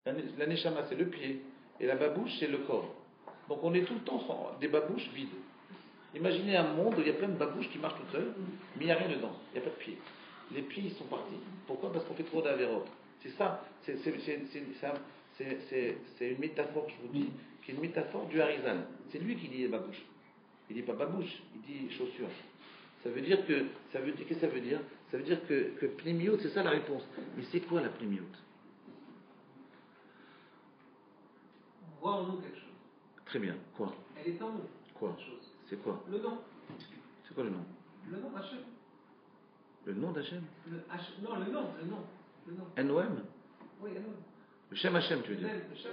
La neshama, c'est le pied, et la babouche, c'est le corps. Donc on est tout le temps des babouches vides. Imaginez un monde où il y a plein de babouches qui marchent toutes seules, mais il n'y a rien dedans, il n'y a pas de pieds. Les pieds, ils sont partis. Pourquoi? Parce qu'on fait trop d'avérotes. C'est ça, c'est une métaphore que je vous dis, qui est une métaphore du Harizal. C'est lui qui dit babouche. Il dit pas babouche, il dit chaussure. Ça veut dire que, qu'est-ce que ça veut dire? Ça veut dire que pnémiote, c'est ça la réponse. Mais c'est quoi la pnémiote? On voit en nous quelque chose. Très bien, quoi? Elle est en nous. Quoi? C'est quoi? Le nom. C'est quoi le nom? Le nom Hachem. Le nom d'Hachem? Non, le nom. N-O-M? Oui, N-O-M. Le Shem Hachem, tu veux dire? Le Shem.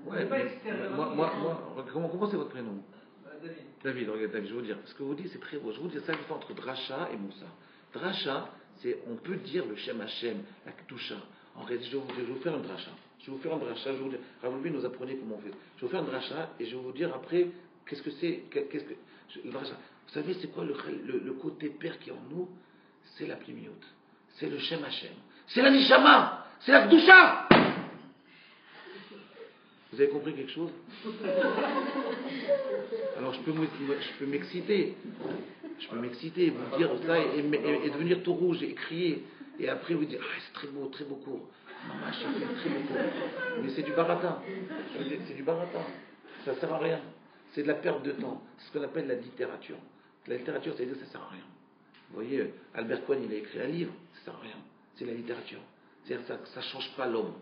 Ouais, comment c'est votre prénom? David. David, regarde David, je vais vous dire. Ce que vous dites, c'est très beau. Je vais vous dire ça entre Dracha et Moussa. Dracha, c'est, on peut dire le Shem Hachem, la Kedusha. En réalité, je vais vous faire un dracha. Je vais vous dire, Rav nous apprenez comment on fait. Je vais vous faire un dracha et je vais vous dire après, qu'est-ce que c'est, le dracha. Vous savez, c'est quoi le côté père qui est en nous? C'est la plémiote. C'est le Shem Hachem. C'est la Nishama. C'est la Kedusha. Vous avez compris quelque chose? Alors je peux m'exciter. Je peux m'exciter, vous dire ça et devenir tout rouge et crier. Et après vous dire, ah c'est très beau cours. Maman, je fais très beau cours. Mais c'est du baratin. C'est du baratin. Ça ne sert à rien. C'est de la perte de temps. C'est ce qu'on appelle la littérature. La littérature, ça veut dire que ça ne sert à rien. Vous voyez, Albert Cohen, il a écrit un livre, ça ne sert à rien. C'est la littérature. C'est-à-dire que ça ne change pas l'homme.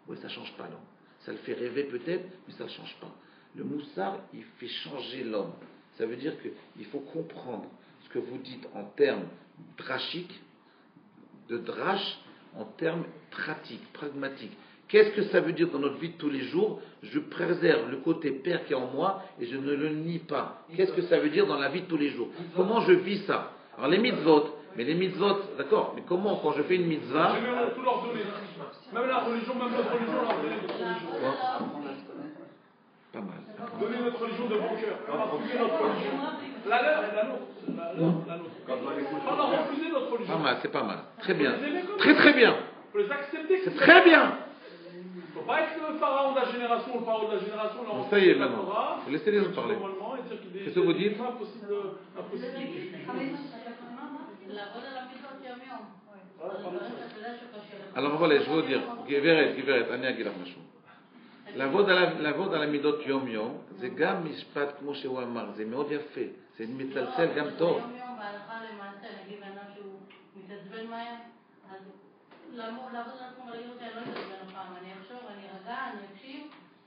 Oui, ça ne change pas l'homme. Ça le fait rêver peut-être, mais ça ne change pas. Le moussard, il fait changer l'homme. Ça veut dire qu'il faut comprendre ce que vous dites en termes drachiques, de drache, en termes pratiques, pragmatiques. Qu'est-ce que ça veut dire dans notre vie de tous les jours? Je préserve le côté père qui est en moi et je ne le nie pas. Qu'est-ce que ça veut dire dans la vie de tous les jours? Comment je vis ça? Alors les mitzvot, d'accord, mais comment quand je fais une mitzvah? Je vais tout leur donner. Même la religion, même notre religion, leur donner notre religion. Pas mal. Donner notre religion de bon cœur. On va refuser notre religion. La leur et la nôtre. La nôtre. On va refuser notre religion. Pas mal, c'est pas mal. Très bien. Très bien. Il faut les accepter. C'est très bien. Il ne faut pas être le pharaon de la génération ou le pharaon de la génération. Bon, ça y est maintenant. Vous laissez les autres parler. Qu'est-ce que vous dites? Alors voilà, je veux dire, Giveret, Ania Gilach Mashou. לעבוד על המידות יום יום זה גם משפט כמו שהוא אמר, זה מאוד יפה, זה מצלצל גם טוב. יום יום בהלכה למעשה, נגיד אדם שהוא מתעצבן מהר, אז לעבוד על עצמו ולהגיד אותי, אני לא מתעצבן הפעם, אני אחשוב, אני ארגע, אני אקשיב,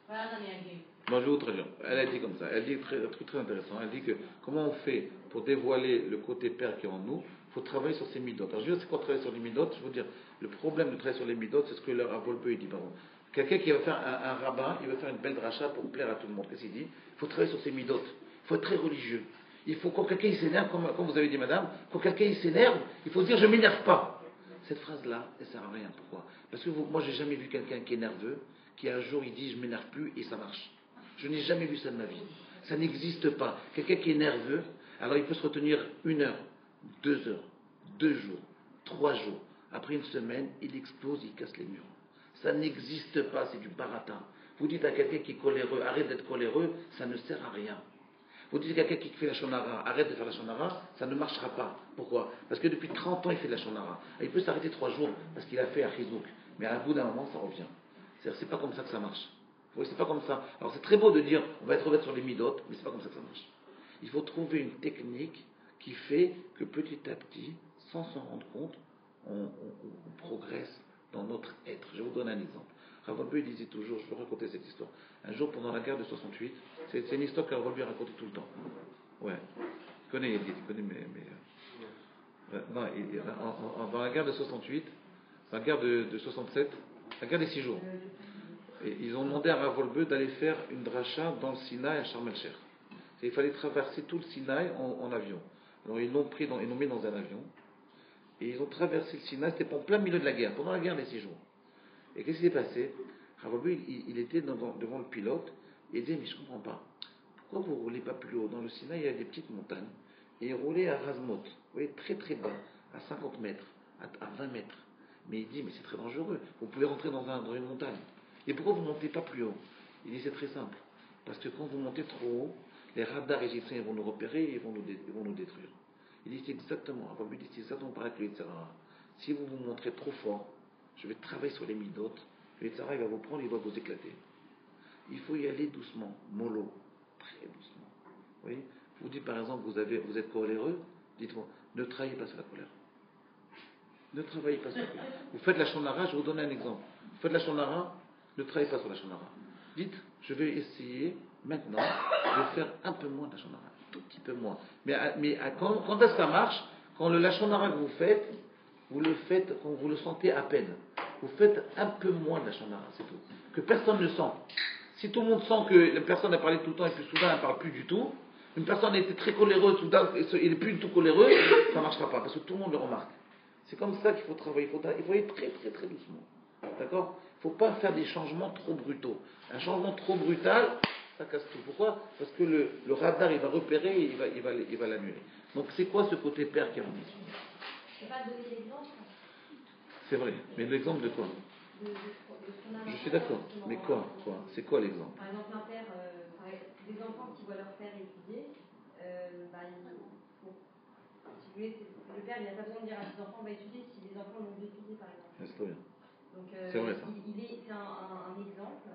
ואז אני אגיב. Bon, je vais vous traduire. Elle a dit comme ça, elle dit un truc très intéressant, elle dit que comment on fait pour dévoiler le côté père qui est en nous, il faut travailler sur ces midotes. Alors je veux dire, c'est quoi travailler sur les midotes? Je veux dire, le problème de travailler sur les midotes, c'est ce que leur Avolpeu dit, pardon. Quelqu'un qui va faire un rabbin, il va faire une belle dracha pour plaire à tout le monde. Qu'est-ce qu'il dit? Il faut travailler sur ses midotes. Il faut être très religieux. Il faut, quand quelqu'un s'énerve, comme vous avez dit madame, quand quelqu'un s'énerve, il faut se dire je ne m'énerve pas. Cette phrase-là, elle ne sert à rien. Pourquoi? Parce que moi, j'ai jamais vu quelqu'un qui est nerveux, qui un jour il dit je ne m'énerve plus et ça marche. Je n'ai jamais vu ça de ma vie. Ça n'existe pas. Quelqu'un qui est nerveux, alors il peut se retenir 1 heure, 2 heures, 2 jours, 3 jours. Après une semaine, il explose, il casse les murs. Ça n'existe pas, c'est du baratin. Vous dites à quelqu'un qui est coléreux, arrête d'être coléreux, ça ne sert à rien. Vous dites à quelqu'un qui fait la shonara, arrête de faire la shonara, ça ne marchera pas. Pourquoi? Parce que depuis 30 ans, il fait de la shonara. Il peut s'arrêter 3 jours parce qu'il a fait un chizouk. Mais à bout d'un moment, ça revient. C'est pas comme ça que ça marche. Vous voyez, c'est pas comme ça. Alors c'est très beau de dire, on va être remettre sur les midotes, mais c'est pas comme ça que ça marche. Il faut trouver une technique qui fait que petit à petit, sans s'en rendre compte, on progresse dans notre être. Je vous donne un exemple. Ravolbu disait toujours, je peux raconter cette histoire. Un jour, pendant la guerre de 68, c'est une histoire que Ravolbu racontait tout le temps. Ouais. Il connaît dans la guerre de 68, la guerre de 67, la guerre des 6 jours. Et ils ont demandé à Ravolbu d'aller faire une dracha dans le Sinaï à Sharm el-Sheikh. Il fallait traverser tout le Sinaï en avion. Alors ils l'ont mis dans un avion. Et ils ont traversé le Sinaï, c'était en plein milieu de la guerre, pendant la guerre des 6 jours. Et qu'est-ce qui s'est passé? Ravolbu, il était devant le pilote, et il disait, mais je ne comprends pas. Pourquoi vous ne roulez pas plus haut? Dans le Sinaï, il y a des petites montagnes. Et il roulait à Razmot, vous voyez, très très bas, à 50 mètres, à 20 mètres. Mais il dit, mais c'est très dangereux. Vous pouvez rentrer dans une montagne. Et pourquoi vous ne montez pas plus haut? Il dit, c'est très simple. Parce que quand vous montez trop haut, les radars égyptiens ils vont nous repérer et ils vont nous détruire. Il dit, c'est exactement pareil que le Yitzhara. Si vous vous montrez trop fort, je vais travailler sur les midotes, le Yitzhara il va vous prendre, il va vous éclater. Il faut y aller doucement, mollo, très doucement. Vous voyez? Je vous dis par exemple, vous êtes coléreux, dites-moi, ne travaillez pas sur la colère. Ne travaillez pas sur la colère. Vous faites la shonara, je vais vous donner un exemple. Vous faites la shonara, ne travaillez pas sur la shonara. Dites, je vais essayer maintenant de faire un peu moins de la shonara, un tout petit peu moins. Mais quand est-ce que ça marche? Quand le la shonara que vous le faites quand vous le sentez à peine. Vous faites un peu moins de la shonara, c'est tout. Que personne ne sent. Si tout le monde sent que la personne a parlé tout le temps et puis soudain elle ne parle plus du tout, une personne a été très coléreuse, soudain il n'est plus du tout coléreux, ça ne marchera pas parce que tout le monde le remarque. C'est comme ça qu'il faut travailler. Il faut aller très très très doucement. D'accord? Il ne faut pas faire des changements trop brutaux. Un changement trop brutal, ça casse tout. Pourquoi? Parce que le radar il va repérer et il va l'annuler. Donc c'est quoi ce côté père qui est en mission? Je ne peux pas donner l'exemple. C'est vrai. Mais l'exemple de quoi? Je suis d'accord. Mais quoi? C'est quoi l'exemple? Par exemple, un père, des enfants qui voient leur père étudier, si vous voulez, le père, il n'a pas besoin de dire à ses enfants, on va étudier si les enfants l'ont étudié, par exemple. C'est vrai. Donc, c'est vrai, ça. c'est un exemple.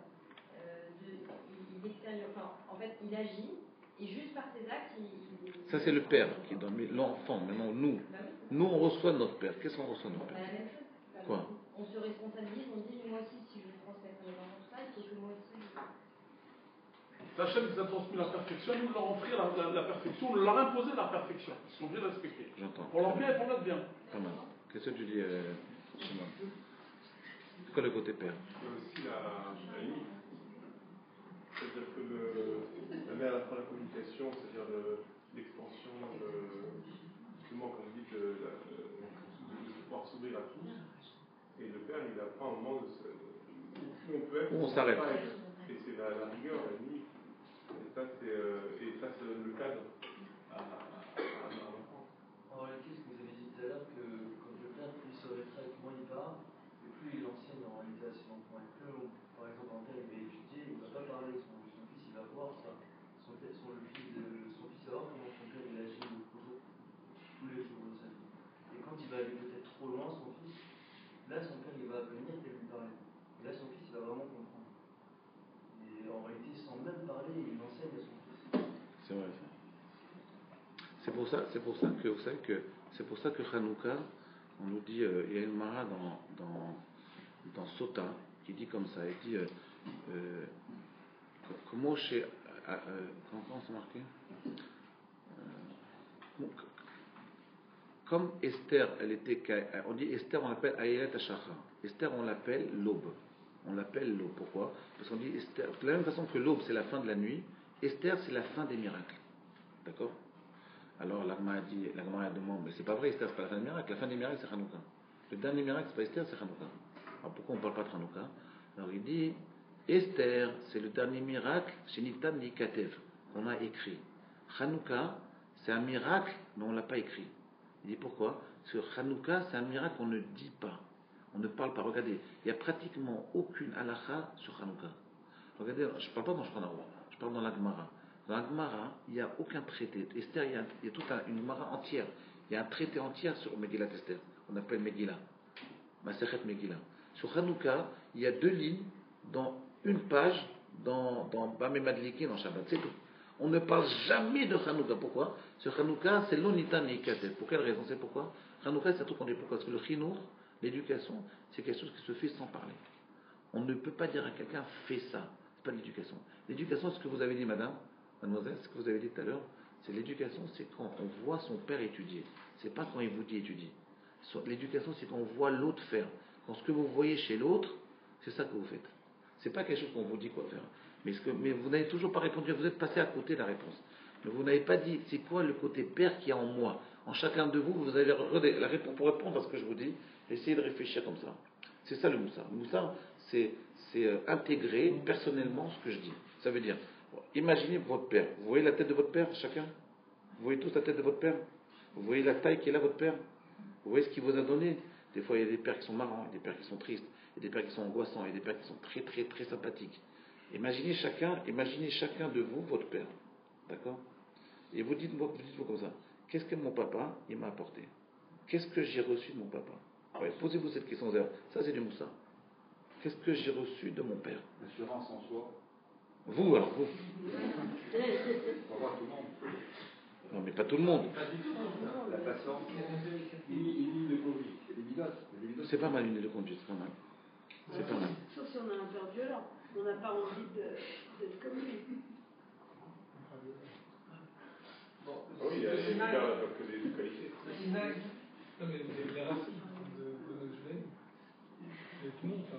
Il extérieur, en fait, il agit, et juste par ses actes, Ça, c'est le père qui donne. Mais l'enfant, maintenant, nous, on reçoit notre père. Qu'est-ce qu'on reçoit de notre père? La même chose. Quoi? On se responsabilise, on dit, mais moi aussi, si je veux transmettre à mes enfants tout ça, il faut que moi aussi. La chaîne nous a transmis la perfection, nous leur offrir la perfection, nous leur imposer la perfection. Ils sont obligés de respecter. J'entends. Pour leur bien et pour notre bien. Pas mal. Qu'est-ce que tu dis, Shimon? C'est quoi le côté père? Il y a aussi la limite. C'est-à-dire que la mère apprend la communication, c'est-à-dire l'expansion, justement, comme vous dites, de pouvoir s'ouvrir à tous. Et le père, il apprend au moment de où on peut être. Où on s'arrête. Et c'est la rigueur, la limite. Et ça, c'est le cadre à l'enfant. En réalité, ce que vous avez dit tout à l'heure, que quand le père, plus il se rétracte, moins il parle, et plus il enseigne en réalité à ses enfants. Et plus, par exemple, un père, il va étudier, il ne va pas parler avec son fils, il va voir ça. Son fils va voir comment son père il agit tous les jours de sa vie. Et quand il va aller peut-être trop loin, son fils, là, son père, il va venir et lui parler. Et là, son fils, il va vraiment comprendre. Et en réalité, sans même parler, il enseigne à son fils. C'est vrai, ça. C'est pour ça que vous savez que c'est pour ça que Hanouka, on nous dit, il y a une mara dans Sota qui dit comme ça, il dit comment chez comment c'est marqué comme Esther, elle était, on dit Esther, on l'appelle Ayelet Ashachar. Esther, on l'appelle l'aube. On l'appelle l'aube. Pourquoi? Parce qu'on dit Esther. De la même façon que l'aube, c'est la fin de la nuit, Esther, c'est la fin des miracles. D'accord? Alors l'Agma demande, mais c'est pas vrai, Esther, c'est pas la fin des miracles. La fin des miracles, c'est Hanouka. Le dernier miracle, c'est pas Esther, c'est Hanouka. Alors pourquoi on ne parle pas de Hanouka? Alors il dit, Esther, c'est le dernier miracle, chez Nitan Nikatev, qu'on a écrit. Hanouka, c'est un miracle, mais on ne l'a pas écrit. Il dit pourquoi? Parce que Hanouka, c'est un miracle qu'on ne dit pas. On ne parle pas. Regardez, il n'y a pratiquement aucune halakha sur Hanouka. Regardez, je ne parle pas dans Shulchan Aruch, je parle dans la Gemara. Dans la Gemara, il n'y a aucun traité. Esther, il y a toute une Gemara entière. Il y a un traité entier sur Megillat Esther. On appelle Megillah. Masechet Megillah. Sur Hanouka, il y a 2 lignes dans une page dans Bameh Madlikin en Shabbat. C'est tout. On ne parle jamais de Hanouka. Pourquoi? Ce Hanouka, c'est l'Onitan Nikatev. Pour quelle raison? C'est pourquoi? Hanouka, c'est un truc qu'on dit pourquoi? Parce que le chinour, l'éducation, c'est quelque chose qui se fait sans parler. On ne peut pas dire à quelqu'un fais ça. C'est pas l'éducation. L'éducation, c'est ce que vous avez dit, mademoiselle, ce que vous avez dit tout à l'heure, c'est l'éducation, c'est quand on voit son père étudier. C'est pas quand il vous dit étudier. L'éducation, c'est quand on voit l'autre faire. Quand ce que vous voyez chez l'autre, c'est ça que vous faites. C'est pas quelque chose qu'on vous dit quoi faire. Mais vous n'avez toujours pas répondu. Vous êtes passé à côté de la réponse. Mais vous n'avez pas dit c'est quoi le côté père qui est en moi. En chacun de vous, vous avez la réponse pour répondre à ce que je vous dis. Essayez de réfléchir comme ça. C'est ça le moussard. Le moussard, c'est intégrer personnellement ce que je dis. Ça veut dire, imaginez votre père. Vous voyez la tête de votre père, chacun? Vous voyez tous la tête de votre père? Vous voyez la taille qu'il a votre père? Vous voyez ce qu'il vous a donné? Des fois, il y a des pères qui sont marrants, il y a des pères qui sont tristes, il y a des pères qui sont angoissants, il y a des pères qui sont très, très, très sympathiques. Imaginez chacun de vous, votre père. D'accord? Et vous dites-vous comme ça. Qu'est-ce que mon papa, il m'a apporté? Qu'est-ce que j'ai reçu de mon papa? Ouais, posez-vous cette question. Ça, c'est du Moussa. Qu'est-ce que j'ai reçu de mon père? L'assurance en soi. Vous, alors, vous. Pour voir tout le monde. Non, mais pas tout le monde. La patience. Il lit le Covid. C'est des midotes. C'est pas mal une idée de conduite, c'est pas mal. C'est pas mal. Sauf si on a un père violent. On n'a pas envie d'être comme lui. Oui, il y a des gars qui ont des qualités. Non, mais les racines de notre judaïsme, il y a tout le monde, ça.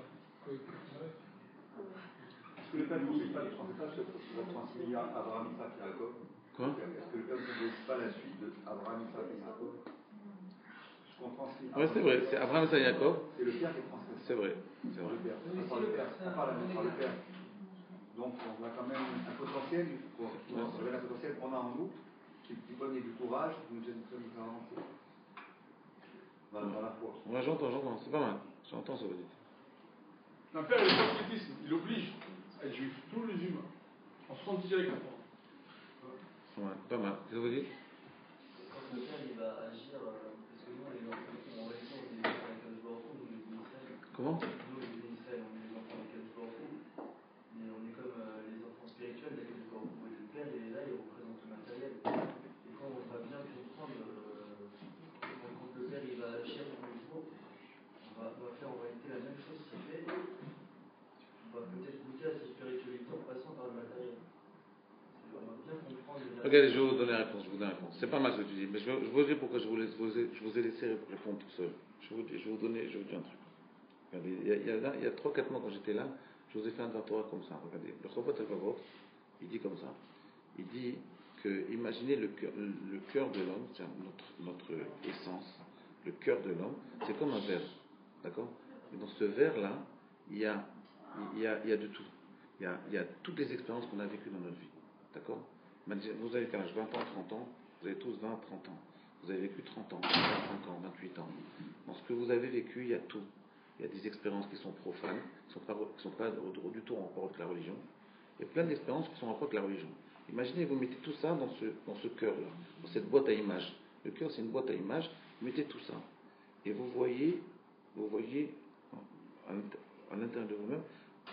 Est-ce que le peuple ne sait pas le transmettre ce qu'il a transmis à Abraham, Isaac et Jacob? Quoi? Est-ce que le peuple ne sait pas la suite d'Abraham, Isaac et Jacob? Ce qu'on transmet. Ouais, c'est vrai, c'est Abraham et Jacob. C'est le père qui transmet. C'est vrai, c'est vrai. Le père. Par le père. Par le père. Donc on a quand même un potentiel, on révèle un potentiel qu'on a en nous, qui peut donner du courage, qui nous aide à avancer. Dans la foi. Ouais, j'entends, c'est pas mal. J'entends ce que vous dites. Un père, il est prosélytisme, il oblige à être juif, tous les humains, en 70 avec la foi. Ouais, pas mal. Qu'est-ce que vous dites? Quand le père il va agir, parce que nous, les enfants, on va essayer, on est des enfants avec Kadosh nous, les Israël. Comment? Nous, les Israël, on est les enfants avec Kadosh mais on est comme les enfants spirituels avec Kadosh et le père, il est là, il représente le matériel. Et quand on va bien comprendre, quand le père il va agir tous les jours, on va faire en réalité la même chose qu'il fait. On va peut-être goûter à sa spiritualité en passant par le matériel. On va bien comprendre. Regardez, je vais vous donner la réponse. C'est pas mal ce que tu dis, mais je vais vous dire pourquoi je vous ai laissé répondre tout seul. Je vais vous dire un truc. Regardez, il y a 3-4 mois quand j'étais là, je vous ai fait un Torah comme ça. Regardez, le Chovot HaLevavot, il dit comme ça. Il dit que, imaginez le cœur de l'homme, c'est notre essence, le cœur de l'homme, c'est comme un verre. D'accord? Et dans ce verre-là, il y a de tout. Il y a toutes les expériences qu'on a vécues dans notre vie. D'accord? Vous avez quel âge? 20 ans, 30 ans? Vous avez tous 20, 30 ans. Vous avez vécu 30 ans, 25 ans, 28 ans. Dans ce que vous avez vécu, il y a tout. Il y a des expériences qui sont profanes, qui ne sont pas du tout en rapport avec la religion. Il y a plein d'expériences qui sont en rapport avec la religion. Imaginez, vous mettez tout ça dans ce cœur-là, dans cette boîte à images. Le cœur, c'est une boîte à images. Vous mettez tout ça. Et vous voyez à l'intérieur de vous-même,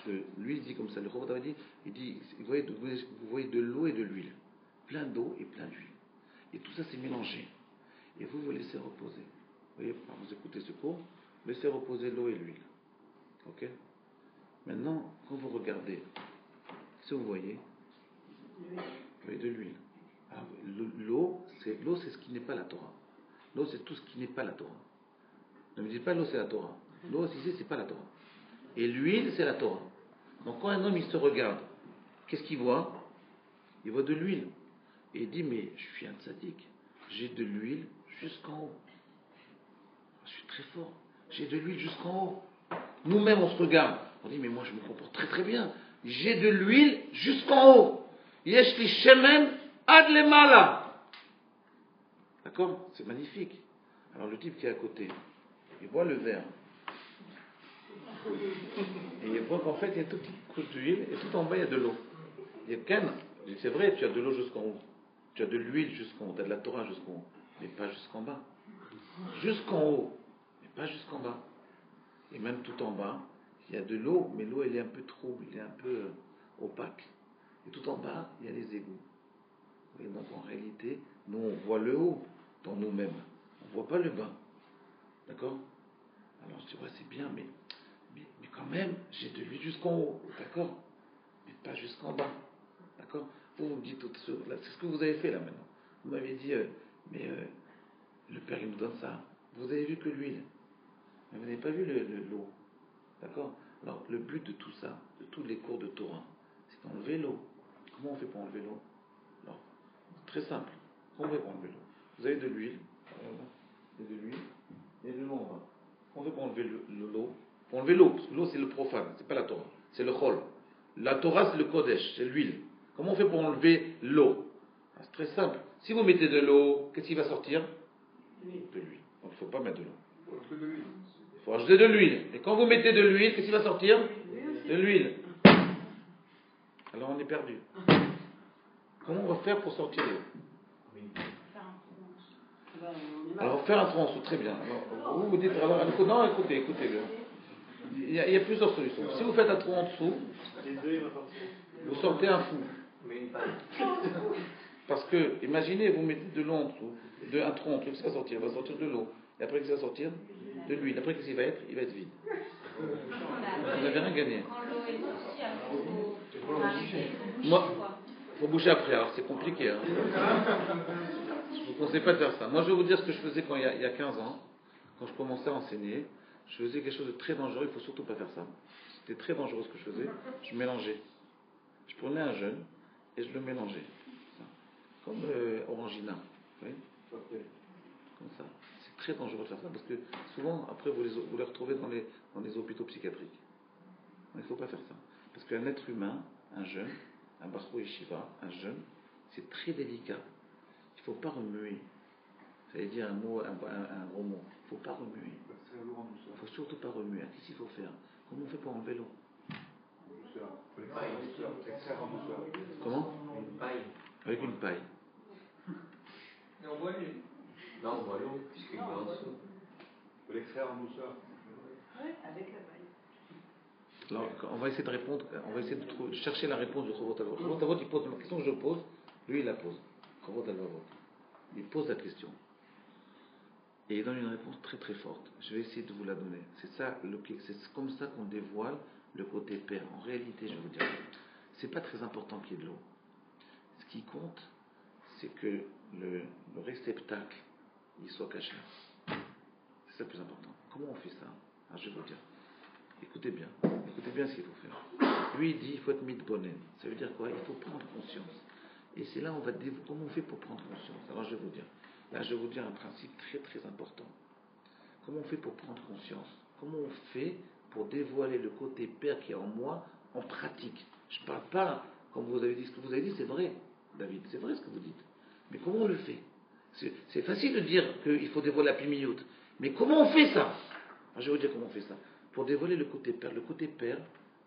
que lui, il dit comme ça, le Chovot dit, vous voyez de l'eau et de l'huile. Plein d'eau et plein d'huile. Et tout ça, c'est mélangé. Et vous laissez reposer. Vous voyez, vous écoutez ce cours, laissez reposer l'eau et l'huile. Ok? Maintenant, quand vous regardez, qu'est-ce que vous voyez de l'huile. Alors, l'eau, c'est ce qui n'est pas la Torah. L'eau, c'est tout ce qui n'est pas la Torah. Ne me dites pas l'eau, c'est la Torah. L'eau, ici, c'est pas la Torah. Et l'huile, c'est la Torah. Donc, quand un homme, il se regarde, qu'est-ce qu'il voit? Il voit de l'huile. Et il dit, mais je suis un tzaddik. J'ai de l'huile jusqu'en haut. Je suis très fort. J'ai de l'huile jusqu'en haut. Nous-mêmes, on se regarde. On dit, mais moi, je me comporte très très bien. J'ai de l'huile jusqu'en haut. Yesh li shemen ad lemala. D'accord? C'est magnifique. Alors, le type qui est à côté, il voit le verre. Et il voit qu'en fait, il y a tout petit coup d'huile et tout en bas, il y a de l'eau. Il y a qu'un. C'est vrai, tu as de l'eau jusqu'en haut. Tu as de l'huile jusqu'en haut. Tu as de la Torah jusqu'en haut. Mais pas jusqu'en bas. Jusqu'en haut. Mais pas jusqu'en bas. Et même tout en bas, il y a de l'eau, mais l'eau, elle est un peu trouble, elle est un peu opaque. Et tout en bas, il y a les égouts. Et donc, en réalité, nous, on voit le haut dans nous-mêmes. On ne voit pas le bas. D'accord? Alors, je dis, ouais, c'est bien, mais quand même, j'ai de l'huile jusqu'en haut. D'accord? Mais pas jusqu'en bas. D'accord? Vous me dites tout ça. C'est ce que vous avez fait là maintenant. Vous m'avez dit, le Père, il nous donne ça. Vous avez vu que l'huile. Mais vous n'avez pas vu l'eau. D'accord? Alors, le but de tout ça, de tous les cours de Torah, c'est d'enlever l'eau. Comment on fait pour enlever l'eau? Alors, très simple. Comment on fait pour enlever l'eau? Vous avez de l'huile. Il y a de l'huile. Et de l'eau en bas. Comment on fait pour enlever l'eau? Pour enlever l'eau, parce que l'eau, c'est le profane. C'est pas la Torah. C'est le chol. La Torah, c'est le kodesh. C'est l'huile. Comment on fait pour enlever l'eau? C'est très simple. Si vous mettez de l'eau, qu'est-ce qui va sortir? De l'huile. Donc, il ne faut pas mettre de l'eau. Un peu de l'huile. Il faut rajouter de l'huile. Et quand vous mettez de l'huile, qu'est-ce qui va sortir? De l'huile. Alors on est perdu. Comment on va faire pour sortir l'eau? Alors faire un tronc en dessous, très bien. Alors, vous dites, alors, non, écoutez-le. Il y a plusieurs solutions. Si vous faites un tronc en dessous, vous sortez un fou. Parce que, imaginez, vous mettez de l'eau en dessous, un tronc en dessous, qu'est-ce qui va sortir? Il va sortir de l'eau. Et après, qu'est-ce qui va sortir? De l'huile. Après, qu'est-ce qu'il va être? Il va être vide. Vous n'avez rien gagné. Quand l'eau est aussi, après, il faut arrêter, il faut boucher, Moi, quoi. il faut boucher après, alors c'est compliqué. Hein. Je ne vous conseille pas de faire ça. Moi, je vais vous dire ce que je faisais quand il y a 15 ans, quand je commençais à enseigner. Je faisais quelque chose de très dangereux, il ne faut surtout pas faire ça. C'était très dangereux ce que je faisais. Je mélangeais. Je prenais un jeûne et je le mélangeais. Comme Orangina. Vous voyez? Comme ça. C'est très dangereux de faire ça parce que souvent, après, vous les retrouvez dans les hôpitaux psychiatriques. Il ne faut pas faire ça. Parce qu'un être humain, un jeune, un Bachou Yeshiva, un jeune, c'est très délicat. Il ne faut pas remuer. Ça veut dire un gros mot. Il ne faut pas remuer. Il ne faut surtout pas remuer. Qu'est-ce qu'il faut faire? Comment on fait pour enlever l'eau? Comment? Une paille. Avec une paille. Et on voit l'huile. Non, on voit l'eau, puisqu'il est en dessous. Il faut l'extraire en douceur. Oui, avec la paille. Alors, on va essayer de répondre, on va essayer de chercher la réponse du Chovot Halevavot. Chovot Halevavot, il pose la question que je pose, lui il la pose. Chovot Halevavot. Il pose la question. Et il donne une réponse très très forte. Je vais essayer de vous la donner. C'est comme ça qu'on dévoile le côté père. En réalité, je vais vous dire, c'est pas très important qu'il y ait de l'eau. Ce qui compte, c'est que le réceptacle, il soit caché. C'est ça le plus important. Comment on fait ça? Alors, je vais vous dire. Écoutez bien ce qu'il faut faire. Lui, il dit, il faut être mitbonen. Ça veut dire quoi? Il faut prendre conscience. Et c'est là on va comment on fait pour prendre conscience. Alors, je vais vous dire. Là, je vais vous dire un principe très très important. Comment on fait pour prendre conscience? Comment on fait pour dévoiler le côté père qui est en moi en pratique? Je ne parle pas, comme vous avez dit, ce que vous avez dit, c'est vrai, David, c'est vrai ce que vous dites. Mais comment on le fait? C'est facile de dire qu'il faut dévoiler la pimioute. Mais comment on fait ça? Alors, je vais vous dire comment on fait ça. Pour dévoiler le côté père,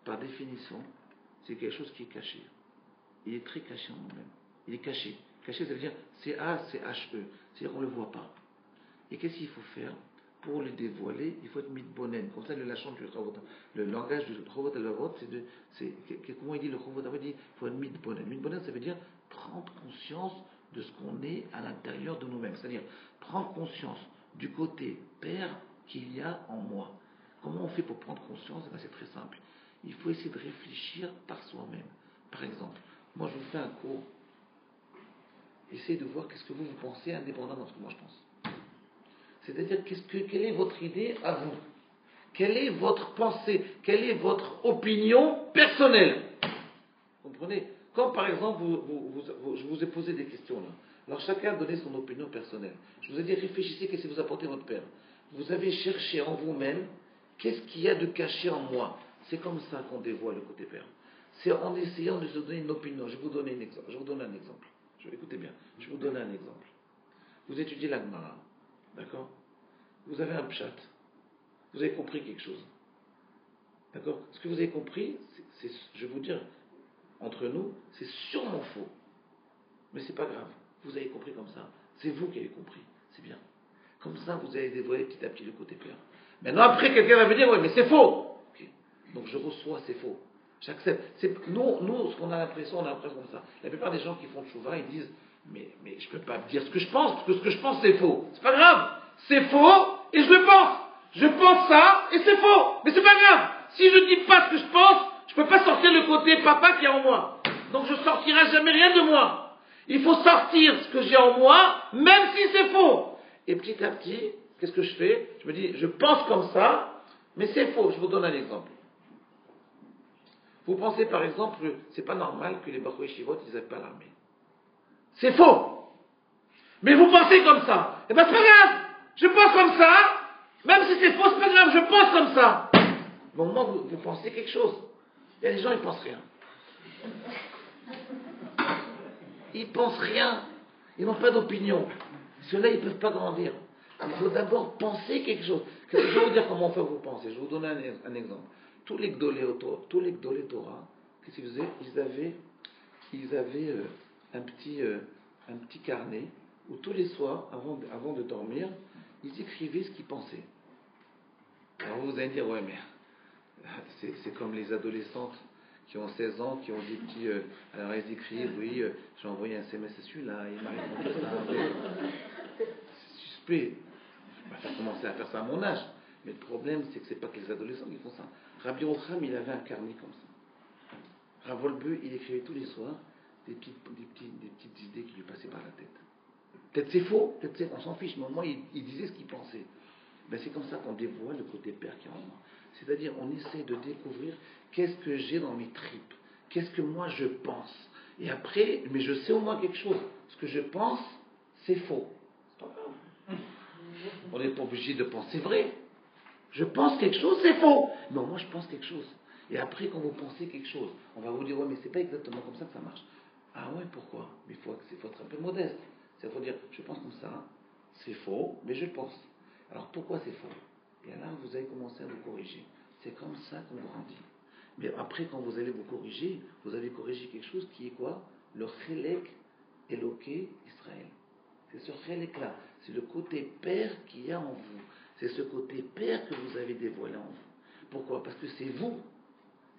par définition, c'est quelque chose qui est caché. Il est très caché en nous-mêmes. Il est caché. Caché, ça veut dire C-A-C-H-E. C'est-à-dire qu'on ne le voit pas. Et qu'est-ce qu'il faut faire? Pour le dévoiler, il faut être mitbonen. Comme ça, le langage du Chovot Halevavot, comment il dit le Chovot Halevavot? Il dit il faut être mitbonen. Mitbonen, ça veut dire prendre conscience de ce qu'on est à l'intérieur de nous-mêmes. C'est-à-dire prendre conscience du côté père qu'il y a en moi. Comment on fait pour prendre conscience? C'est très simple. Il faut essayer de réfléchir par soi-même. Par exemple, moi je vous fais un cours. Essayez de voir qu'est-ce que vous pensez indépendamment de ce que moi je pense. C'est-à-dire, quelle est votre idée à vous? Quelle est votre pensée? Quelle est votre opinion personnelle? Vous comprenez? Comme par exemple, je vous ai posé des questions là. Alors chacun a donné son opinion personnelle. Je vous ai dit, réfléchissez, qu'est-ce que vous apportez votre père? Vous avez cherché en vous-même, qu'est-ce qu'il y a de caché en moi? C'est comme ça qu'on dévoile le côté père. C'est en essayant de se donner une opinion. Je vais vous donner un exemple. Écoutez bien, je vais vous donner un exemple. Vous étudiez la Gemara, d'accord? Vous avez un pshat. Vous avez compris quelque chose. D'accord? Ce que vous avez compris, je vais vous dire, entre nous, c'est sûrement faux. Mais c'est pas grave. Vous avez compris comme ça. C'est vous qui avez compris. C'est bien. Comme ça, vous allez dévoiler petit à petit le côté père. Maintenant, après, quelqu'un va me dire, oui, mais c'est faux. Okay. Donc, je reçois, c'est faux. J'accepte. Nous, ce qu'on a l'impression, comme ça. La plupart des gens qui font tchouva, ils disent, mais je ne peux pas dire ce que je pense, parce que ce que je pense, c'est faux. C'est pas grave. C'est faux, et je le pense. Je pense ça, et c'est faux. Mais c'est pas grave. Si je ne dis pas ce que je pense, je ne peux pas sortir le côté papa qui est en moi. Donc, je ne sortirai jamais rien de moi. Il faut sortir ce que j'ai en moi, même si c'est faux. Et petit à petit, qu'est-ce que je fais? Je me dis, je pense comme ça, mais c'est faux. Je vous donne un exemple. Vous pensez par exemple, c'est pas normal que les Bachou Yeshivot, ils n'aient pas l'armée. C'est faux. Mais vous pensez comme ça. Eh bien, c'est pas grave. Je pense comme ça. Même si c'est faux, c'est pas grave. Je pense comme ça. Mais au moment où vous pensez quelque chose. Il y a des gens, ils pensent rien. Ils pensent rien. Ils n'ont pas d'opinion. Ceux-là, ils ne peuvent pas grandir. Il faut d'abord penser quelque chose. Je vais vous dire comment faire vous penser. Je vais vous donner un exemple. Tous les Gdolé Torah, qu'est-ce qu'ils faisaient? Ils avaient un petit carnet où tous les soirs, avant de dormir, ils écrivaient ce qu'ils pensaient. Alors vous allez dire, ouais, mais c'est comme les adolescentes qui ont 16 ans, qui ont des petits... alors elles écrivent, oui, j'ai envoyé un SMS à celui-là, il m'a répondu ça. C'est suspect. Je vais pas faire commencer à faire ça à mon âge. Mais le problème, c'est que c'est pas que les adolescents qui font ça. Rabbi Rocham, il avait un carnet comme ça. Rav Wolbe, il écrivait tous les soirs des petites idées qui lui passaient par la tête. Peut-être c'est faux, peut-être on s'en fiche, mais au moins il disait ce qu'il pensait. Ben, c'est comme ça qu'on dévoile le côté père qui est en moi. C'est-à-dire, on essaie de découvrir qu'est-ce que j'ai dans mes tripes, qu'est-ce que moi je pense. Et après, mais je sais au moins quelque chose. Ce que je pense, c'est faux. C'est pas grave. On n'est pas obligé de penser vrai. Je pense quelque chose, c'est faux. Non, moi je pense quelque chose. Et après, quand vous pensez quelque chose, on va vous dire, ouais, mais c'est pas exactement comme ça que ça marche. Ah ouais, pourquoi? Mais il faut être un peu modeste. Il faut dire, je pense comme ça, c'est faux, mais je pense. Alors pourquoi c'est faux? Et là, vous allez commencer à vous corriger. C'est comme ça qu'on grandit. Mais après, quand vous allez vous corriger, vous allez corriger quelque chose qui est quoi? Le Chelek Eloké Israël. C'est ce Chelek-là. C'est le côté père qu'il y a en vous. C'est ce côté père que vous avez dévoilé en vous. Pourquoi? Parce que c'est vous.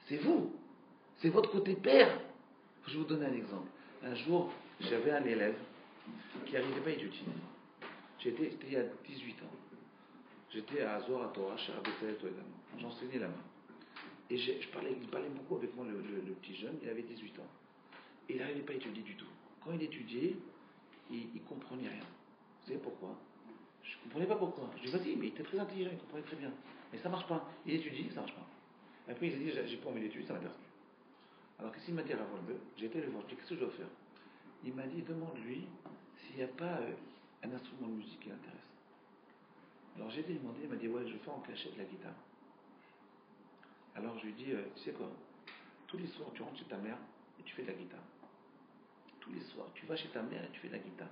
C'est vous. C'est votre côté père. Je vais vous donner un exemple. Un jour, j'avais un élève qui n'arrivait pas à étudier. C'était il y a 18 ans. J'étais à Zohar à Torah, chez Rabbi Tzadok également. J'enseignais là-bas. Et il parlait beaucoup avec moi, le petit jeune, il avait 18 ans. Et il n'arrivait pas à étudier du tout. Quand il étudiait, il ne comprenait rien. Vous savez pourquoi? Je ne comprenais pas pourquoi. Je lui ai dit, mais il était très intelligent, il comprenait très bien. Mais ça ne marche pas. Il étudie, ça ne marche pas. Après, il s'est dit, j'ai pas envie d'étudier, ça ne m'intéresse plus. Alors, qu'est-ce qu'il m'a dit à Rav? J'ai été le voir, je lui ai dit, qu'est-ce que je dois faire? Il m'a dit, demande-lui s'il n'y a pas un instrument de musique qui l'intéresse. Alors j'ai été demandé, il m'a dit, ouais, je fais en cachette la guitare. Alors je lui ai dit, tu sais quoi? Tous les soirs, tu rentres chez ta mère et tu fais de la guitare. Tous les soirs, tu vas chez ta mère et tu fais de la guitare.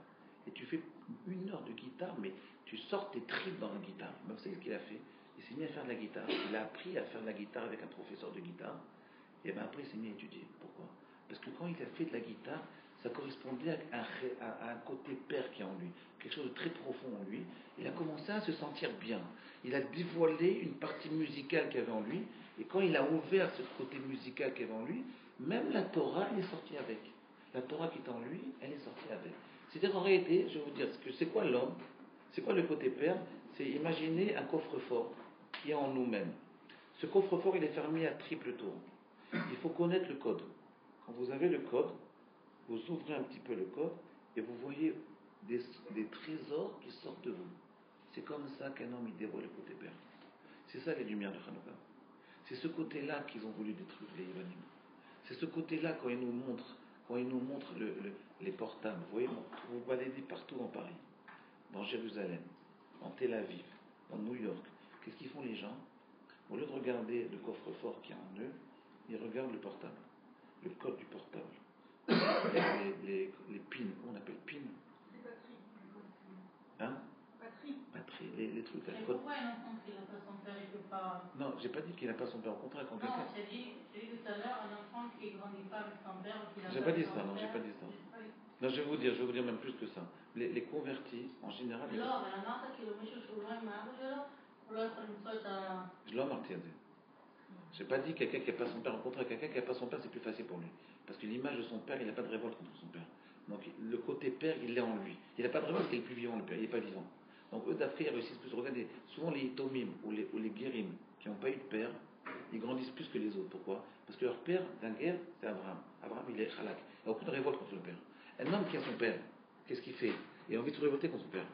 Et tu fais 1 heure de guitare, mais tu sors tes tripes dans la guitare. Mais vous savez ce qu'il a fait? Il s'est mis à faire de la guitare. Il a appris à faire de la guitare avec un professeur de guitare. Et bien après, il s'est mis à étudier. Pourquoi? Parce que quand il a fait de la guitare, ça correspondait à un côté père qui est en lui, quelque chose de très profond en lui. Il a commencé à se sentir bien. Il a dévoilé une partie musicale qu'il avait en lui, et quand il a ouvert ce côté musical qu'il avait en lui, même la Torah, elle est sortie avec. La Torah qui est en lui, elle est sortie avec. C'est-à-dire qu'en réalité, je vais vous dire, c'est quoi l'homme? C'est quoi le côté père? C'est imaginer un coffre-fort qui est en nous-mêmes. Ce coffre-fort, il est fermé à triple tour. Il faut connaître le code. Quand vous avez le code, vous ouvrez un petit peu le code et vous voyez des trésors qui sortent de vous. C'est comme ça qu'un homme il dévoile le côté père. C'est ça les lumières de Hanouka. C'est ce côté-là qu'ils ont voulu détruire les Yévanim. C'est ce côté-là quand ils nous montrent les portables. Vous voyez, vous baladez partout en Paris, dans Jérusalem, en Tel Aviv, en New York. Qu'est-ce qu'ils font les gens? Au lieu de regarder le coffre-fort qui est en eux, ils regardent le portable, le code du portable. Les pins, comment on appelle pins? Les batteries. Hein? Batterie. Les trucs. Mais pourquoi un enfant qui n'a pas son père, il ne peut pas... Non, j'ai pas dit qu'il n'a pas son père, au contraire. Quand non, j'ai dit tout à l'heure, un enfant qui ne grandit pas avec son père, qui n'a j'ai pas dit ça, non, j'ai pas dit ça. Non, je vais vous dire même plus que ça. Les convertis, en général... לא, אבל אמרת כאילו מישהו שהוא לא עם האבא שלו, הוא לא יכול למצוא את ה... Je l'ai remarqué. J'ai pas dit quelqu'un qui n'a pas son père. Au contraire, quelqu'un qui n'a pas son père, c'est plus facile pour lui. Parce que l'image de son père, il n'a pas de révolte contre son père. Donc le côté père, il l'est en lui. Il n'a pas de révolte parce qu'il est plus vivant, le père. Il n'est pas vivant. Donc eux, d'après, ils réussissent plus. Regardez, souvent les tomim ou les guérim qui n'ont pas eu de père, ils grandissent plus que les autres. Pourquoi? Parce que leur père, d'un guerre, c'est Abraham. Abraham, il est halak. Il n'a aucune révolte contre le père. Un homme qui a son père, qu'est-ce qu'il fait? Il a envie de se révolter contre son père.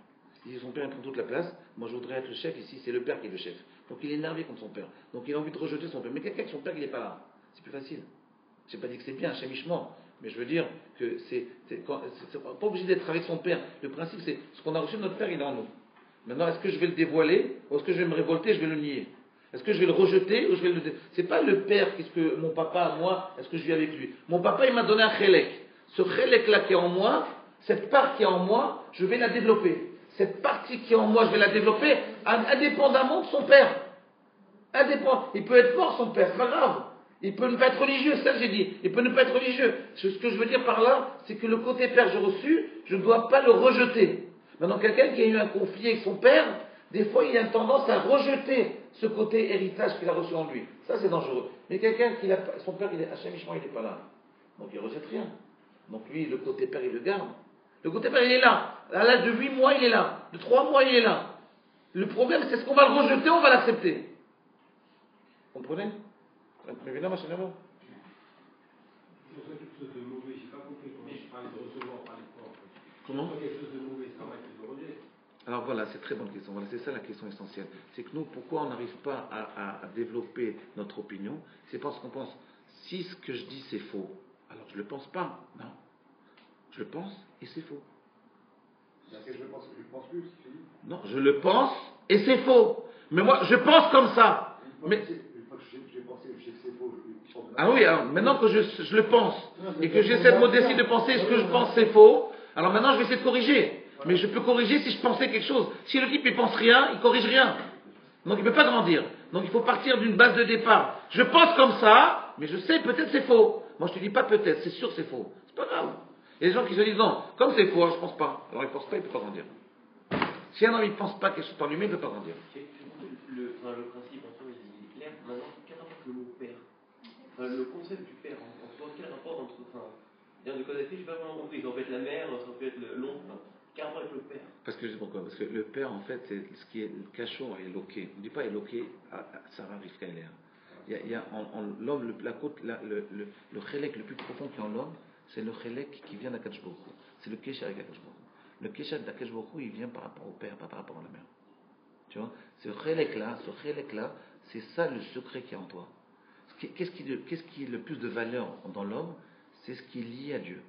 Il dit son père prend toute la place, moi je voudrais être le chef, ici c'est le père qui est le chef. Donc il est énervé contre son père. Donc il a envie de rejeter son père. Mais quelqu'un avec son père qui n'est pas là, c'est plus facile. Je n'ai pas dit que c'est bien, chemichement, mais je veux dire que c'est pas obligé d'être avec son père. Le principe c'est, ce qu'on a reçu de notre père, il est en nous. Maintenant, est-ce que je vais le dévoiler, ou est-ce que je vais me révolter, je vais le nier? Est-ce que je vais le rejeter, ou je vais le... C'est pas le père, qu'est-ce que mon papa, moi, est-ce que je vis avec lui? Mon papa, il m'a donné un chélek. Ce chélek-là qui est en moi, cette part qui est en moi, je vais la développer. cette partie qui est en moi, je vais la développer indépendamment de son père. Il peut être mort, son père, c'est pas grave. Il peut ne pas être religieux, c'est ça que j'ai dit. Il peut ne pas être religieux. Ce que je veux dire par là, c'est que le côté père que j'ai reçu, je ne dois pas le rejeter. Maintenant, quelqu'un qui a eu un conflit avec son père, des fois, il a une tendance à rejeter ce côté héritage qu'il a reçu en lui. Ça, c'est dangereux. Mais quelqu'un qui son père, Hachem Ishmael, il n'est pas là. Donc, il ne rejette rien. Donc, lui, le côté père, il le garde. Le côté père, il est là. À l'âge de 8 mois, il est là. De 3 mois, il est là. Le problème, c'est ce qu'on va le rejeter ou on va l'accepter. Vous comprenez? Évidemment, c'est normal. C'est quelque chose de mauvais. Je n'ai pas compris comment je parle de recevoir par les corps. Comment? Quelque chose de mauvais, ça va être de rejet. Alors voilà, c'est très bonne question. Voilà, c'est ça la question essentielle. C'est que nous, pourquoi on n'arrive pas à développer notre opinion? C'est parce qu'on pense, si ce que je dis c'est faux, alors je ne le pense pas. Non. Je le pense et c'est faux. Je pense plus. Non, je le pense et c'est faux. Mais moi, je pense comme ça. Mais ah oui, alors maintenant que je le pense et que j'ai cette modestie de penser ce que je pense c'est faux, alors maintenant je vais essayer de corriger. Mais je peux corriger si je pensais quelque chose. Si le type il pense rien, il corrige rien. Donc il ne peut pas grandir. Donc il faut partir d'une base de départ. Je pense comme ça, mais je sais peut-être c'est faux. Moi je te dis pas peut-être, c'est sûr c'est faux. C'est pas grave. Il y a des gens qui se disent non, comme c'est faux, je pense pas. Alors il pense pas, il ne peut pas grandir. Si un homme il pense pas quelque chose par lui-même, il ne peut pas grandir. Le principe en soi il est clair. Maintenant, quel rapport avec le mot père? Le concept du père en soi, quel rapport entre. Dans le code je n'ai pas vraiment compris. Ça peut être la mère, ça peut être l'oncle. Quel rapport avec le père? Parce que je sais pourquoi. Parce que le père, en fait, c'est ce qui est le cachot et loqué. On ne dit pas éloqué à Sarah Rivka Léa. Il y a en l'homme, le chélek le plus profond qui est en l'homme, c'est le chélek qui vient d'Akadosh Baruch Hu. C'est le kesher avec Akadosh Baruch Hu. Le kesher d'Akadosh Baruch Hu, il vient par rapport au père, pas par rapport à la mère. Tu vois? Ce chélek-là, c'est ça le secret qui est en toi. Qu'est-ce qui est le plus de valeur dans l'homme? C'est ce qui est lié à Dieu.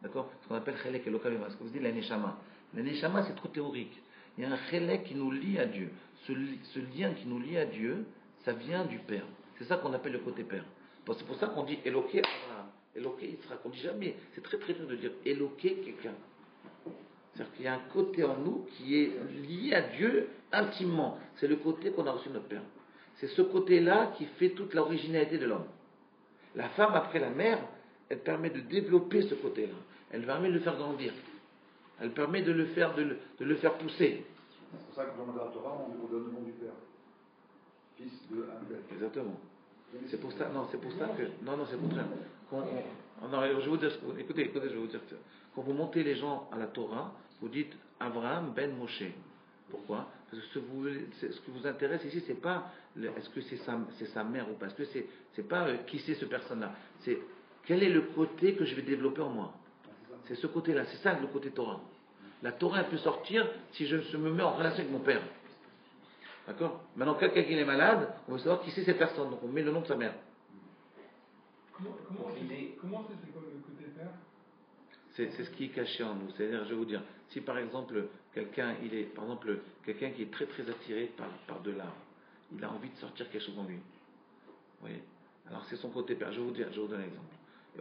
D'accord? Ce qu'on appelle chélek et lokavima. Ce que vous dites la neshama. La neshama, c'est trop théorique. Il y a un chélek qui nous lie à Dieu. Ce lien qui nous lie à Dieu, ça vient du Père. C'est ça qu'on appelle le côté Père. C'est pour ça qu'on dit éloqué Abraham. Éloqué Yitzhak. On dit jamais. C'est très très dur de dire éloqué quelqu'un. C'est-à-dire qu'il y a un côté en nous qui est lié à Dieu intimement. C'est le côté qu'on a reçu de notre Père. C'est ce côté-là qui fait toute l'originalité de l'homme. La femme, après la mère, elle permet de développer ce côté-là. Elle permet de le faire grandir. Elle permet de le faire pousser. C'est pour ça que dans la Torah, on donne le nom du Père. Fils de Abel. Exactement. C'est pour ça que. Non, c'est contraire. Je vais vous dire, écoutez, je vais vous dire. Quand vous montez les gens à la Torah, vous dites Abraham ben Moshe. Pourquoi? Parce que ce qui vous intéresse ici, c'est pas est-ce que c'est sa mère ou pas. Parce que c'est pas qui c'est ce personne-là. C'est quel est le côté que je vais développer en moi. C'est ce côté-là. C'est ça le côté Torah. La Torah, elle peut sortir si je me mets en relation avec mon père. D'accord? Maintenant, quelqu'un qui est malade, on veut savoir qui c'est cette personne. Donc on met le nom de sa mère. Comment c'est quoi le côté père? C'est ce qui est caché en nous. C'est-à-dire, je vais vous dire, si par exemple, quelqu'un qui est très très attiré par de l'art, il a envie de sortir quelque chose en lui. Vous voyez? Alors c'est son côté père. Je vais vous donne un exemple.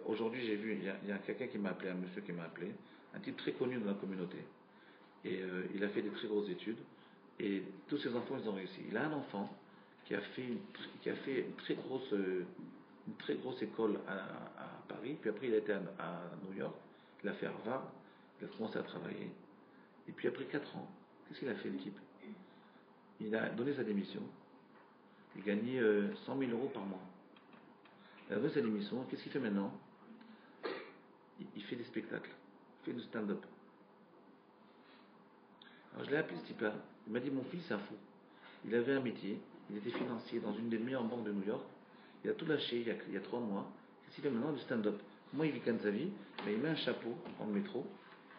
Aujourd'hui, j'ai vu, il y a quelqu'un qui m'a appelé, un monsieur qui m'a appelé, un type très connu dans la communauté. Et il a fait des très grosses études. Et tous ses enfants, ils ont réussi. Il a un enfant qui a fait une très grosse école à Paris. Puis après, il a été à New York. Il a fait Harvard. Il a commencé à travailler. Et puis après 4 ans, qu'est-ce qu'il a fait, le type? Il a donné sa démission. Il gagnait 100 000 euros par mois. Il a donné sa démission. Qu'est-ce qu'il fait maintenant? Il fait des spectacles. Il fait du stand-up. Alors je l'ai appelé ce type-là. Il m'a dit, mon fils c'est un fou. Il avait un métier, il était financier dans une des meilleures banques de New York. Il a tout lâché il y a 3 mois. Qu'est-ce qu'il fait maintenant? Du stand-up. Comment il vit quand sa vie? Mais il met un chapeau dans le métro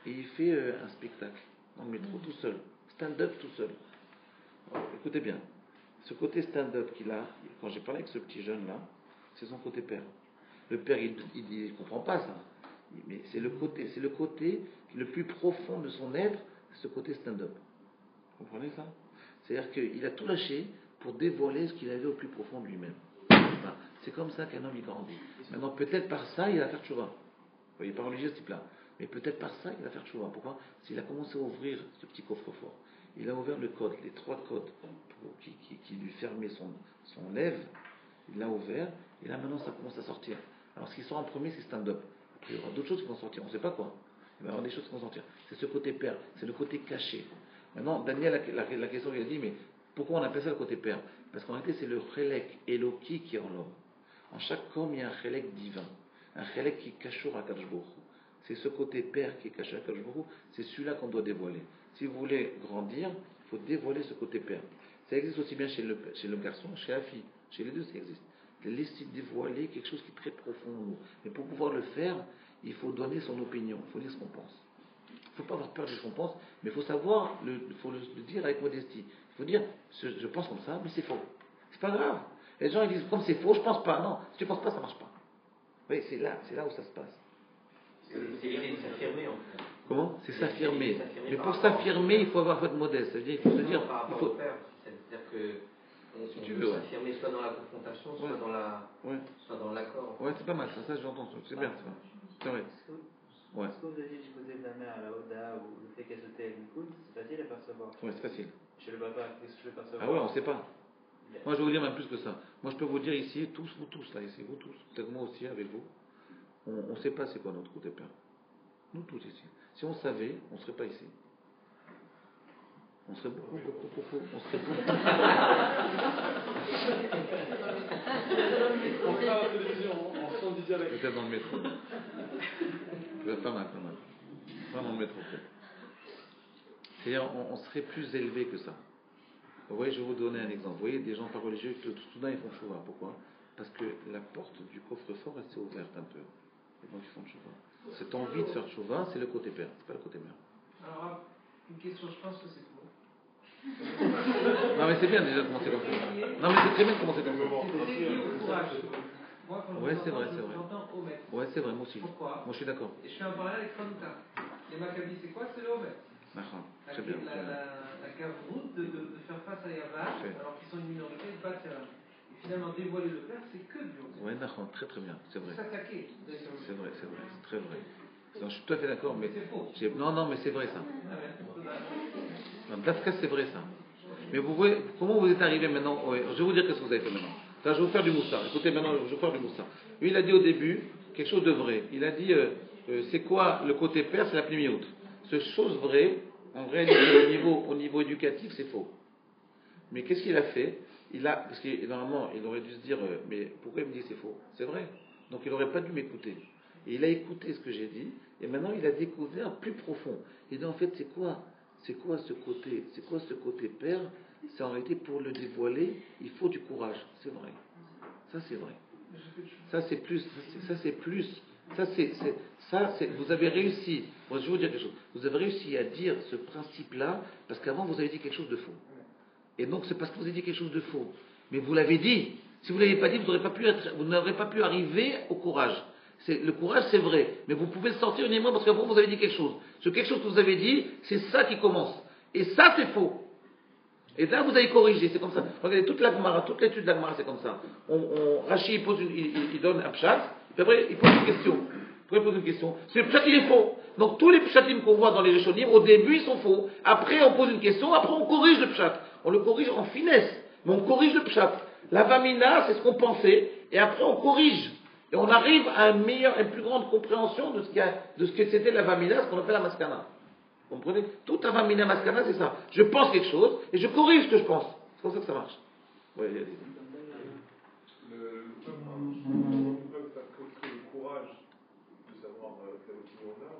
et il fait un spectacle dans le métro tout seul. Stand-up tout seul. Alors, écoutez bien. Ce côté stand-up qu'il a, quand j'ai parlé avec ce petit jeune-là, c'est son côté père. Le père, il ne comprend pas ça. Mais c'est le côté le plus profond de son être, ce côté stand-up. Vous comprenez ça? C'est-à-dire qu'il a tout lâché pour dévoiler ce qu'il avait au plus profond de lui-même. Enfin, c'est comme ça qu'un homme il grandit. Maintenant, peut-être par ça, il va faire tchouva. Vous voyez, pas religieux ce type-là. Mais peut-être par ça, il va faire tchouva. Pourquoi? S'il a commencé à ouvrir ce petit coffre-fort, il a ouvert le code, les 3 codes qui lui fermaient son lèvre, il l'a ouvert, et là maintenant ça commence à sortir. Alors ce qui sort en premier, c'est stand-up. Après, il y aura d'autres choses qui vont sortir, on ne sait pas quoi. Il va y avoir des choses qui vont sortir. C'est ce côté père, c'est le côté caché. Maintenant, Daniel, la question qu'il a dit, mais pourquoi on appelle ça le côté père? Parce qu'en réalité, c'est le chélek Eloki qui est en l'homme. En chaque homme, il y a un chélek divin, un chélek qui est cachour à Kadosh Baruch Hu. C'est ce côté père qui est caché à Kadosh Baruch Hu, c'est celui-là qu'on doit dévoiler. Si vous voulez grandir, il faut dévoiler ce côté père. Ça existe aussi bien chez le garçon, chez la fille. Chez les deux, ça existe. De laisser dévoiler quelque chose qui est très profond en nous. Mais pour pouvoir le faire, il faut donner son opinion, il faut dire ce qu'on pense. Il ne faut pas avoir peur de ce qu'on pense, mais il faut savoir, il faut le dire avec modestie. Il faut dire, je pense comme ça, mais c'est faux. C'est pas grave. Les gens ils disent, comme c'est faux, je pense pas. Non, si tu ne penses pas, ça ne marche pas. Oui, c'est là où ça se passe. C'est l'idée de s'affirmer en fait. Comment? C'est s'affirmer. Mais pour s'affirmer, il faut avoir votre modeste. Ça veut dire, il faut se dire. Par rapport au père, c'est-à-dire que si tu peut veux, s'affirmer soit dans la confrontation, soit dans l'accord. Ouais, c'est pas mal, ça j'entends. C'est bien, c'est vrai. Ouais. Ce que vous avez dit du côté de la mère à la Oda ou le fait qu'elle se tait à l'écoute, c'est facile à percevoir. Ouais, c'est facile. Chez le papa, qu'est-ce que je vais percevoir? Ah ouais, on ne sait pas. Moi, je vais vous dire même plus que ça. Moi, je peux vous dire ici, tous, vous tous, là, ici, vous tous, peut-être moi aussi avec vous, on ne sait pas c'est quoi notre côté père. Nous tous ici. Si on savait, on ne serait pas ici. On serait beaucoup. On serait beaucoup. On fera la télévision, on se dit direct. Peut-être dans le métro. Peut-être pas mal. Pas dans le métro, peut-être. C'est-à-dire, on serait plus élevé que ça. Vous voyez, je vais vous donner un exemple. Vous voyez, des gens pas religieux, tout soudain, ils font chouva. Pourquoi? Parce que la porte du coffre-fort, elle s'est ouverte un peu. Et donc, ils font chouva. Cette envie de faire chouva, c'est le côté père, c'est pas le côté mère. Alors, une question, je pense que c'est faux. Non, mais c'est bien déjà de commencer comme ça. Non, mais c'est très bien de commencer comme ça. C'est lié au courage. Moi, quand Ouais, je c'est vrai. j'entends Omet. Ouais, c'est vrai, moi aussi. Pourquoi? Moi, je suis d'accord. Et je fais un parallèle avec Hanouka. Les Maccabis, c'est quoi? C'est le Omet. D'accord, très bien. La gavroute de faire face à Yavan, alors qu'ils sont une minorité, de battre Yavan. Et finalement, dévoiler le père, c'est que du Omet. Ouais, d'accord, très bien, c'est vrai. S'attaquer. C'est vrai, c'est très vrai. Non, je suis tout à fait d'accord, mais. C'est faux. Non, mais c'est vrai ça. Dans ce cas, c'est vrai ça. Mais vous voyez, comment vous êtes arrivé maintenant? Je vais vous dire ce que vous avez fait maintenant. Là, je vais vous faire du moussard. Écoutez, maintenant, je vais vous faire du moussard. Lui, il a dit au début quelque chose de vrai. Il a dit, c'est quoi le côté père? C'est la pnimiout. Ce chose vraie, en réalité, au niveau éducatif, c'est faux. Mais qu'est-ce qu'il a fait? Parce que normalement, il aurait dû se dire, mais pourquoi il me dit que c'est faux? C'est vrai. Donc, il n'aurait pas dû m'écouter. Et il a écouté ce que j'ai dit, et maintenant, il a découvert plus profond. Il dit, en fait, c'est quoi ce côté père? C'est en réalité, pour le dévoiler, il faut du courage. C'est vrai. Ça, c'est vrai. Ça, c'est plus. Vous avez réussi. Moi, je vais vous dire quelque chose. Vous avez réussi à dire ce principe-là parce qu'avant, vous avez dit quelque chose de faux. Et donc, c'est parce que vous avez dit quelque chose de faux. Mais vous l'avez dit. Si vous ne l'avez pas dit, vous n'aurez pas pu arriver au courage. Le courage, c'est vrai. Mais vous pouvez sortir uniquement parce qu'avant, vous avez dit quelque chose. Ce quelque chose que vous avez dit, c'est ça qui commence. Et ça, c'est faux. Et là, vous avez corrigé, c'est comme ça. Regardez, toute l'étude de la Gemara, c'est comme ça. Rachi, il donne un pshat, puis après, il pose une question. Après, il pose une question. Ce pshat, il est faux. Donc, tous les pshatim qu'on voit dans les Rishonim, au début, ils sont faux. Après, on pose une question, après, on corrige le pshat. On le corrige en finesse, mais on corrige le pshat. La vamina, c'est ce qu'on pensait, et après, on corrige. Et on arrive à une plus grande compréhension de ce que c'était la vamina, ce qu'on appelle la maskana. Vous comprenez? Tout avamina maskana, c'est ça. Je pense quelque chose et je corrige ce que je pense. C'est comme ça que ça marche. Oui, le peuple a que le courage de savoir quelle opinion on a,